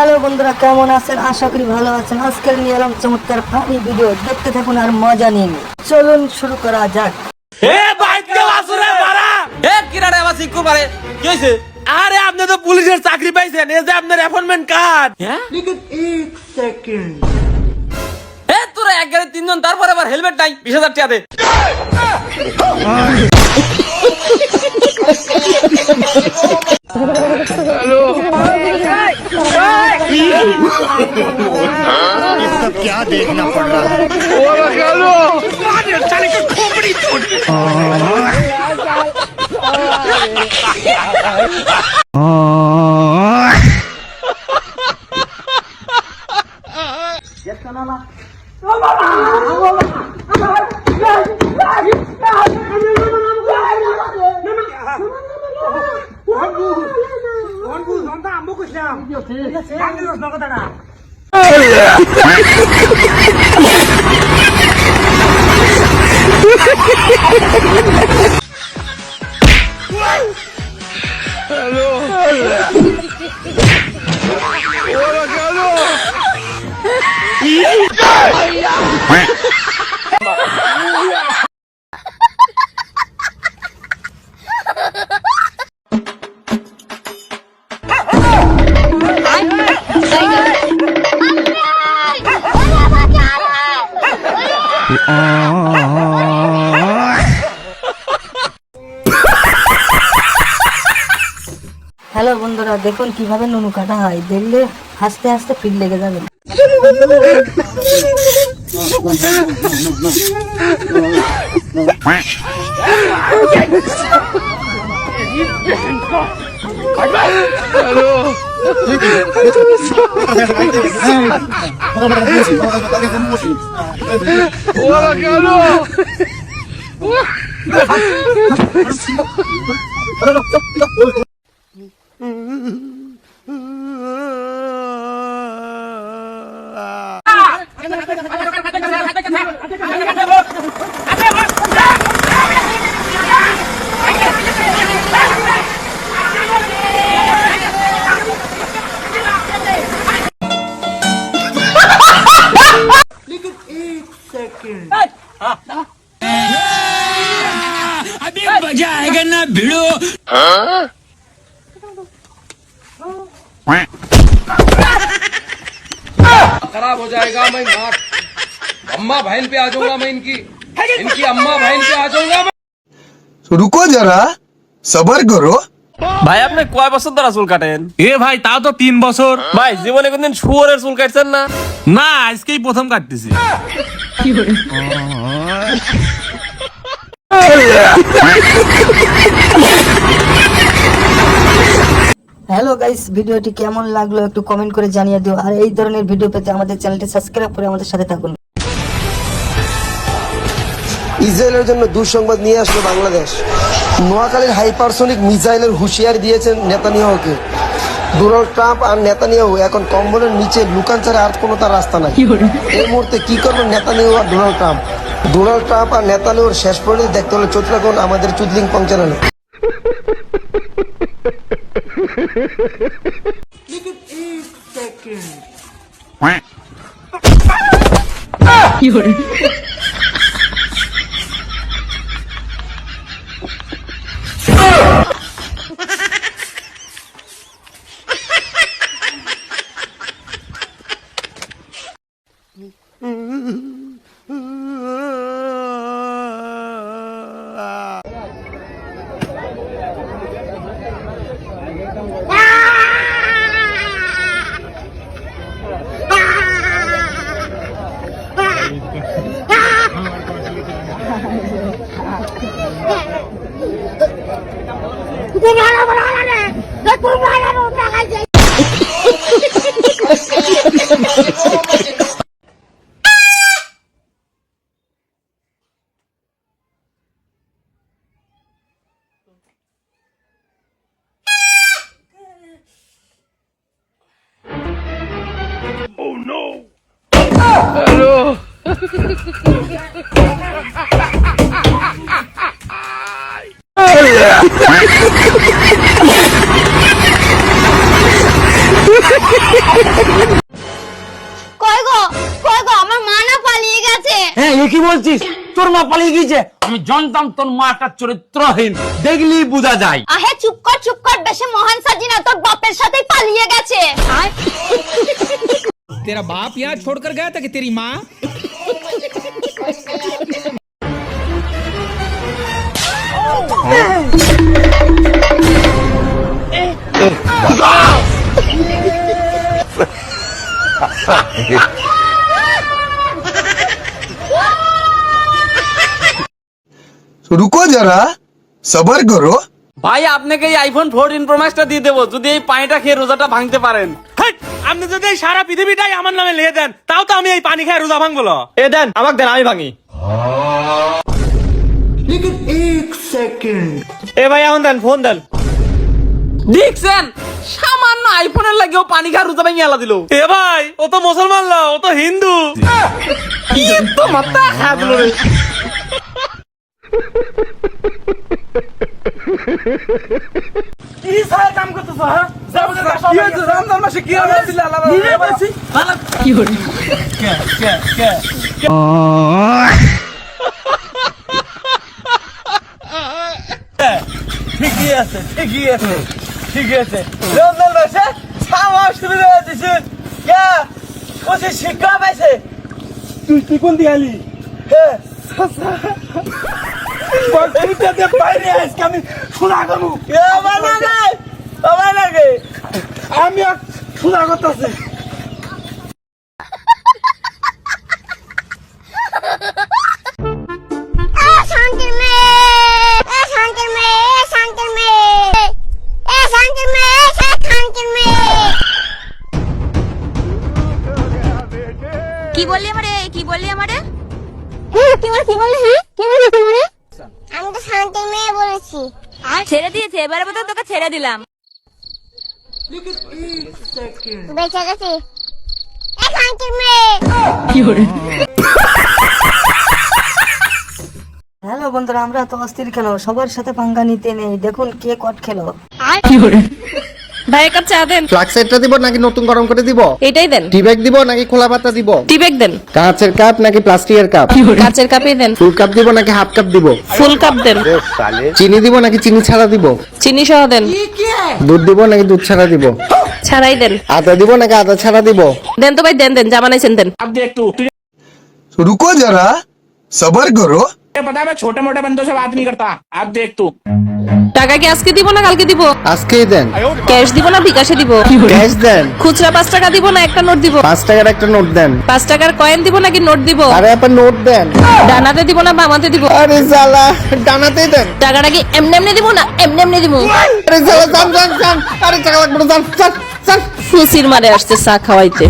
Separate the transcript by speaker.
Speaker 1: Hello বন্ধুরা, কেমন আছেন? আশা করি ভালো আছেন। আজকের নিয়ে এলাম চমৎকার ফানি ভিডিও, দেখতে থাকুন আর মজা নিন। চলুন শুরু করা যাক।
Speaker 2: আরে আপনি তো পুলিশের চাকরি পাইছেন, এই যে আপনার অ্যাপয়েন্টমেন্ট কার্ড। তোরা এক গাড়ি তিনজন, তারপর আবার হেলমেট নাই, 20,000 টাকা দে।
Speaker 3: ये सब क्या देखना पड़ रहा है?
Speaker 1: হ্যালো বন্ধুরা, দেখুন কিভাবে নুনু কাটা হয়। দেখলে হাসতে হাসতে ফিট লেগে যাবে।
Speaker 4: अभी मजा आएगा ना भिड़ो।
Speaker 2: खराब हो जाएगा, मैं मार अम्मा बहन पे आ जाऊंगा, मैं इनकी अम्मा बहन पे आ जाऊंगा।
Speaker 5: रुको जरा, सबर करो।
Speaker 2: ভাই আপনি কয় বছর ধরে চুল কাটেন?
Speaker 6: এ ভাই তাও তো 3 বছর।
Speaker 2: ভাই জীবনে কোনদিন শুয়োরের চুল কাটছেন না?
Speaker 6: না, আজকেই প্রথম কাটতেছি।
Speaker 1: হ্যালো গাইস, ভিডিওটি কেমন লাগলো একটু কমেন্ট করে জানিয়ে দিও। আর এই ধরনের ভিডিও পেতে আমাদের চ্যানেলটি সাবস্ক্রাইব করে আমাদের সাথে থাকুন।
Speaker 7: ইসরায়েলের জন্য দুঃসংবাদ নিয়ে আসলো বাংলাদেশ। নোয়াখালীর হাইপারসনিক মিসাইলের হুঁশিয়ারি দিয়েছেন নেতানিয়াহুকে। ডোনাল্ড ট্রাম্প আর নেতানিয়াহু এখন কম্বলের নিচে লুকান ছাড়া আর কোনো তার রাস্তা নাই। এই মুহূর্তে কি করবেন নেতানিয়াহু আর ডোনাল্ড ট্রাম্প? ডোনাল্ড ট্রাম্প আর নেতানিয়াহুর শেষ পরিণতি দেখতে হলে চোখ রাখুন আমাদের চুদলিং পং চ্যানেলে।
Speaker 3: Oh no!
Speaker 2: Hello.
Speaker 3: Oh yeah!
Speaker 8: কই গো আমার মা না পালিয়ে গেছে।
Speaker 4: হ্যাঁ এ কি বলছিস? তোর মা পালিয়ে গিয়েছে? আমি জানতাম তোর মাটা চরিত্রহীন, দেখলি বোঝা যায়।
Speaker 8: আহে চুপ কর বেশি মহান সাজি না, তোর বাপের সাথে পালিয়ে গেছে।
Speaker 4: तेरा बाप यहाँ छोड़कर गया था कि तेरी माँ?
Speaker 5: रुको जरा सबर करो।
Speaker 9: ভাই আপনাকে এই আইফোন 14 প্রো ম্যাক্সটা দিয়ে দেবো যদি এই পানিটা খেয়ে রোজাটা ভাঙতে পারেন।
Speaker 6: হেই, আপনি যদি এই সারা পৃথিবীটাই আমার নামে লিখে দেন তাও তো আমি এই পানি খেয়ে রোজা ভাঙবো না।
Speaker 9: এ দেন আমাকে দেন, আমি ভাঙি।
Speaker 6: এ ভাই এখন দেন, ফোন দেন।
Speaker 9: দেখছেন সামান্য আইফোনের লাগেও পানি খেয়ে রোজা ভাঙিয়ে আলা দিল।
Speaker 6: এ ভাই ও তো মুসলমান না, ও তো হিন্দু।
Speaker 9: কি তো মাথা খায় দিল রে।
Speaker 6: ঠিকই আছে রমজান মাসে সামাজ শুরু হয়ে দিছে। কে ওসে শিক্ষা পাইছে? তুই কোন দিয়ালি? হ্যাঁ বাইরে আজকে আমি শোনা করবো। আমার লাগে আমি শোনা করতেছি।
Speaker 8: শান্তির মেয়ে কি বললি আমারে? আমি তো শান্তির মেয়ে বলেছি। আর ছেড়ে দিয়েছে, এবারে মতো তোকে ছেড়ে দিলাম। বেঁচে গেছি। শান্তির মেয়ে।
Speaker 1: হ্যালো বন্ধুরা, আমরা তো অস্থির কেন? সবার সাথে পাঙ্গা নিতে নেই, দেখুন কে কট খেলো।
Speaker 10: ভাই এক কাপ চা দেন।
Speaker 7: ফ্লাক্সেটটা দিব নাকি নতুন গরম করে দিব?
Speaker 10: এটাই দেন।
Speaker 7: টি ব্যাগ দিব নাকি খোলা পাতা দিব?
Speaker 10: টি ব্যাগ দেন।
Speaker 7: কাঁচের কাপ নাকি প্লাস্টিকের কাপ?
Speaker 10: কাচের কাপই দেন।
Speaker 7: ফুল কাপ দিব নাকি হাফ কাপ দিব?
Speaker 10: ফুল কাপ দেন।
Speaker 7: চিনি দিব নাকি চিনি ছাড়া দিব?
Speaker 10: চিনি সহ দেন।
Speaker 7: দুধ দিব নাকি দুধ ছাড়া দিব?
Speaker 10: ছাড়াই দেন।
Speaker 7: আদা দিব নাকি আদা ছাড়া দিব?
Speaker 10: দেন তো ভাই, দেন জামা নাইছেন দেন।
Speaker 5: रुको जरा सबर करो।
Speaker 4: पता है मैं छोटे मोटे बंदों से बात नहीं करता, आप देख तू।
Speaker 10: টাকা কি আজকে দিব না কালকে দিব?
Speaker 7: আজকেই দেন।
Speaker 10: ক্যাশ দিব না বিকাশে দিব?
Speaker 7: ক্যাশ দেন।
Speaker 10: খুচরা 5 টাকা দিব না একটা নোট দিব?
Speaker 7: 5 টাকার একটা নোট দেন।
Speaker 10: 5 টাকার কয়েন দিব নাকি নোট দিব?
Speaker 7: আরে আপনি নোট দেন।
Speaker 10: ডানাতে দিব না বামাতে দিব?
Speaker 7: আরে শালা ডানাতেই দেন।
Speaker 10: টাকাটা কি এমনি এমনি দিব না এমনি এমনি দিব?
Speaker 7: আরে শালা জান আরে টাকা লাগবে না, জান
Speaker 10: ফুসির মারে আসছে চা খাওয়াইতে।